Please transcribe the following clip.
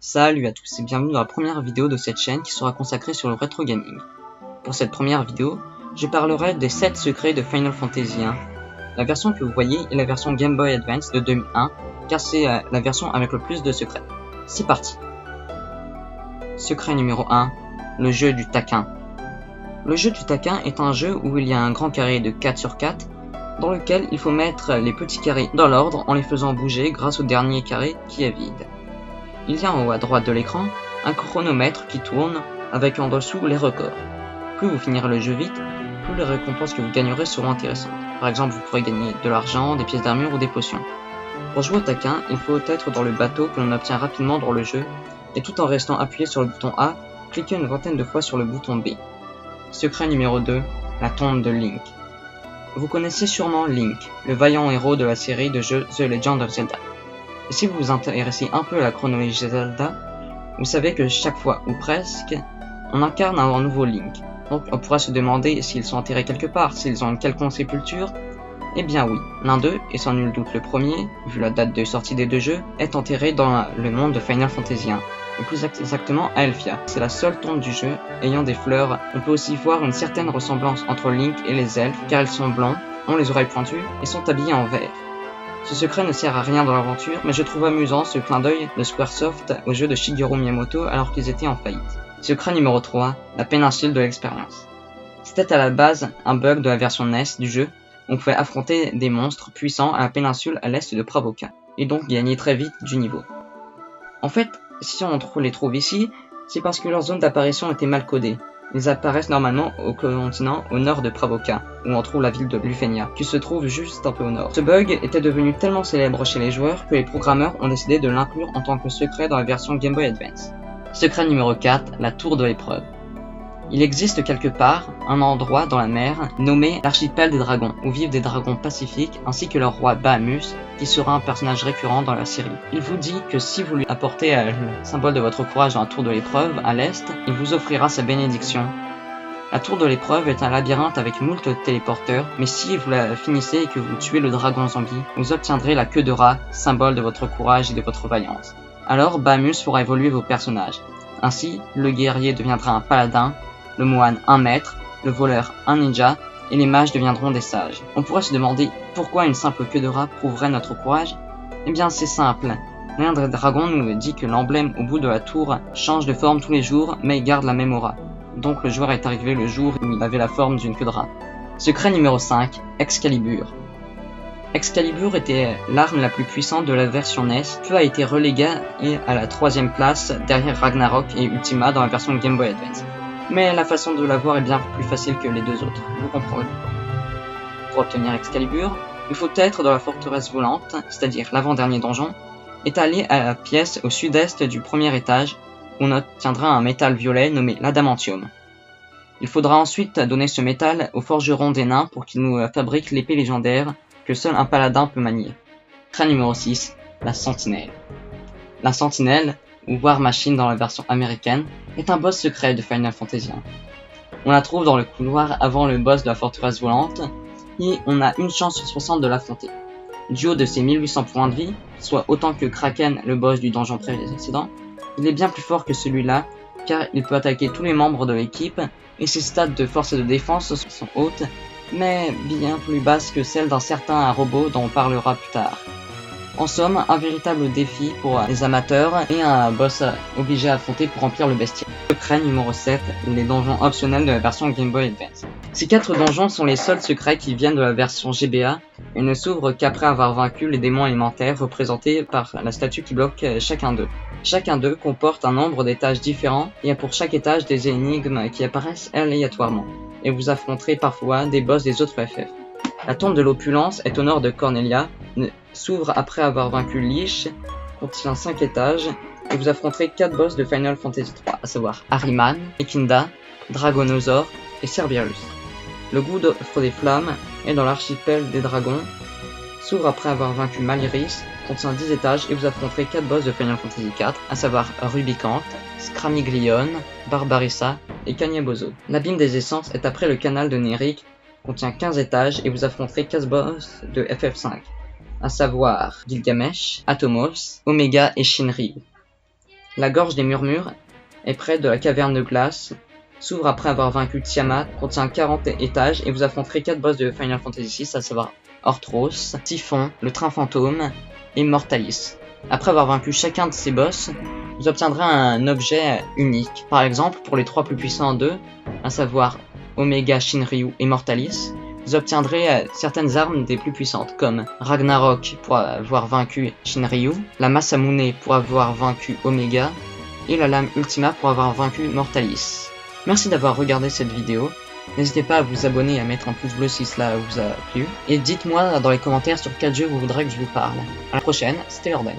Salut à tous et bienvenue dans la première vidéo de cette chaîne qui sera consacrée sur le rétro gaming. Pour cette première vidéo, je parlerai des 7 secrets de Final Fantasy 1. La version que vous voyez est la version Game Boy Advance de 2001, car c'est la version avec le plus de secrets. C'est parti. Secret numéro 1, le jeu du taquin. Le jeu du taquin est un jeu où il y a un grand carré de 4 sur 4, dans lequel il faut mettre les petits carrés dans l'ordre en les faisant bouger grâce au dernier carré qui est vide. Il y a en haut à droite de l'écran un chronomètre qui tourne avec en dessous les records. Plus vous finirez le jeu vite, plus les récompenses que vous gagnerez seront intéressantes. Par exemple, vous pourrez gagner de l'argent, des pièces d'armure ou des potions. Pour jouer au taquin, il faut être dans le bateau que l'on obtient rapidement dans le jeu, et tout en restant appuyé sur le bouton A, cliquez une vingtaine de fois sur le bouton B. Secret numéro 2, la tombe de Link. Vous connaissez sûrement Link, le vaillant héros de la série de jeux The Legend of Zelda. Et si vous vous intéressez un peu à la chronologie Zelda, vous savez que chaque fois, ou presque, on incarne un nouveau Link. Donc on pourra se demander s'ils sont enterrés quelque part, s'ils ont une quelconque sépulture. Eh bien oui, l'un d'eux, et sans nul doute le premier, vu la date de sortie des deux jeux, est enterré dans le monde de Final Fantasy 1, et plus exactement à Elfia. C'est la seule tombe du jeu ayant des fleurs. On peut aussi voir une certaine ressemblance entre Link et les elfes, car ils sont blancs, ont les oreilles pointues, et sont habillés en vert. Ce secret ne sert à rien dans l'aventure, mais je trouve amusant ce clin d'œil de Squaresoft au jeu de Shigeru Miyamoto alors qu'ils étaient en faillite. Secret numéro 3, la péninsule de l'expérience. C'était à la base un bug de la version NES du jeu. On pouvait affronter des monstres puissants à la péninsule à l'est de Pravoka, et donc gagner très vite du niveau. En fait, si on les trouve ici, c'est parce que leur zone d'apparition était mal codée. Ils apparaissent normalement au continent au nord de Pravoka, où on trouve la ville de Lufenia, qui se trouve juste un peu au nord. Ce bug était devenu tellement célèbre chez les joueurs que les programmeurs ont décidé de l'inclure en tant que secret dans la version Game Boy Advance. Secret numéro 4, la tour de l'épreuve. Il existe quelque part un endroit dans la mer nommé l'archipel des dragons, où vivent des dragons pacifiques ainsi que leur roi Bahamut, qui sera un personnage récurrent dans la série. Il vous dit que si vous lui apportez le symbole de votre courage dans la tour de l'épreuve à l'est, il vous offrira sa bénédiction. La tour de l'épreuve est un labyrinthe avec moult téléporteurs, mais si vous la finissez et que vous tuez le dragon zombie, vous obtiendrez la queue de rat, symbole de votre courage et de votre vaillance. Alors Bahamut fera évoluer vos personnages. Ainsi, le guerrier deviendra un paladin, le moine un maître, le voleur un ninja, et les mages deviendront des sages. On pourrait se demander pourquoi une simple queue de rat prouverait notre courage. Eh bien c'est simple, l'un des dragons nous dit que l'emblème au bout de la tour change de forme tous les jours, mais garde la même aura. Donc le joueur est arrivé le jour où il avait la forme d'une queue de rat. Secret numéro 5, Excalibur. Excalibur était l'arme la plus puissante de la version NES, puis a été relégué à la 3ème place derrière Ragnarok et Ultima dans la version Game Boy Advance. Mais la façon de l'avoir est bien plus facile que les deux autres, vous comprendrez pourquoi. Pour obtenir Excalibur, il faut être dans la forteresse volante, c'est-à-dire l'avant-dernier donjon, et aller à la pièce au sud-est du premier étage, où on obtiendra un métal violet nommé l'adamantium. Il faudra ensuite donner ce métal au forgeron des nains pour qu'il nous fabrique l'épée légendaire que seul un paladin peut manier. Secret numéro 6, la sentinelle. La sentinelle, ou War Machine dans la version américaine, est un boss secret de Final Fantasy 1. On la trouve dans le couloir avant le boss de la forteresse volante, et on a une chance sur 60 de l'affronter. Du haut de ses 1800 points de vie, soit autant que Kraken, le boss du donjon précédent, il est bien plus fort que celui-là, car il peut attaquer tous les membres de l'équipe, et ses stats de force et de défense sont hautes, mais bien plus basses que celles d'un certain robot dont on parlera plus tard. En somme, un véritable défi pour les amateurs et un boss obligé à affronter pour remplir le bestiaire. Secret numéro 7, les donjons optionnels de la version Game Boy Advance. Ces 4 donjons sont les seuls secrets qui viennent de la version GBA et ne s'ouvrent qu'après avoir vaincu les démons élémentaires représentés par la statue qui bloque chacun d'eux. Chacun d'eux comporte un nombre d'étages différents et a pour chaque étage des énigmes qui apparaissent aléatoirement, et vous affronterez parfois des boss des autres FF. La tombe de l'opulence est au nord de Cornelia, s'ouvre après avoir vaincu Lich, contient 5 étages, et vous affronterez 4 boss de Final Fantasy 3, à savoir Ahriman, Ekinda, Dragonosaur et Cerberus. Le gouffre des flammes est dans l'archipel des dragons, s'ouvre après avoir vaincu Maliris, contient 10 étages et vous affronterez 4 boss de Final Fantasy 4, à savoir Rubicant, Scramiglion, Barbarissa et Kanyabozo. L'abîme des essences est après le canal de Nerik, contient 15 étages et vous affronterez 15 boss de FF5, à savoir Gilgamesh, Atomos, Omega et Shinryu. La gorge des murmures est près de la caverne de glace, s'ouvre après avoir vaincu Tiamat, contient 40 étages et vous affronterez 4 boss de Final Fantasy VI, à savoir Orthros, Typhon, le train fantôme et Mortalis. Après avoir vaincu chacun de ces boss, vous obtiendrez un objet unique. Par exemple, pour les 3 plus puissants d'eux, à savoir Omega, Shinryu et Mortalis, vous obtiendrez certaines armes des plus puissantes, comme Ragnarok pour avoir vaincu Shinryu, la Masamune pour avoir vaincu Omega, et la lame Ultima pour avoir vaincu Mortalis. Merci d'avoir regardé cette vidéo, n'hésitez pas à vous abonner et à mettre un pouce bleu si cela vous a plu, et dites-moi dans les commentaires sur quel jeu vous voudrez que je vous parle. À la prochaine, c'était Lordent.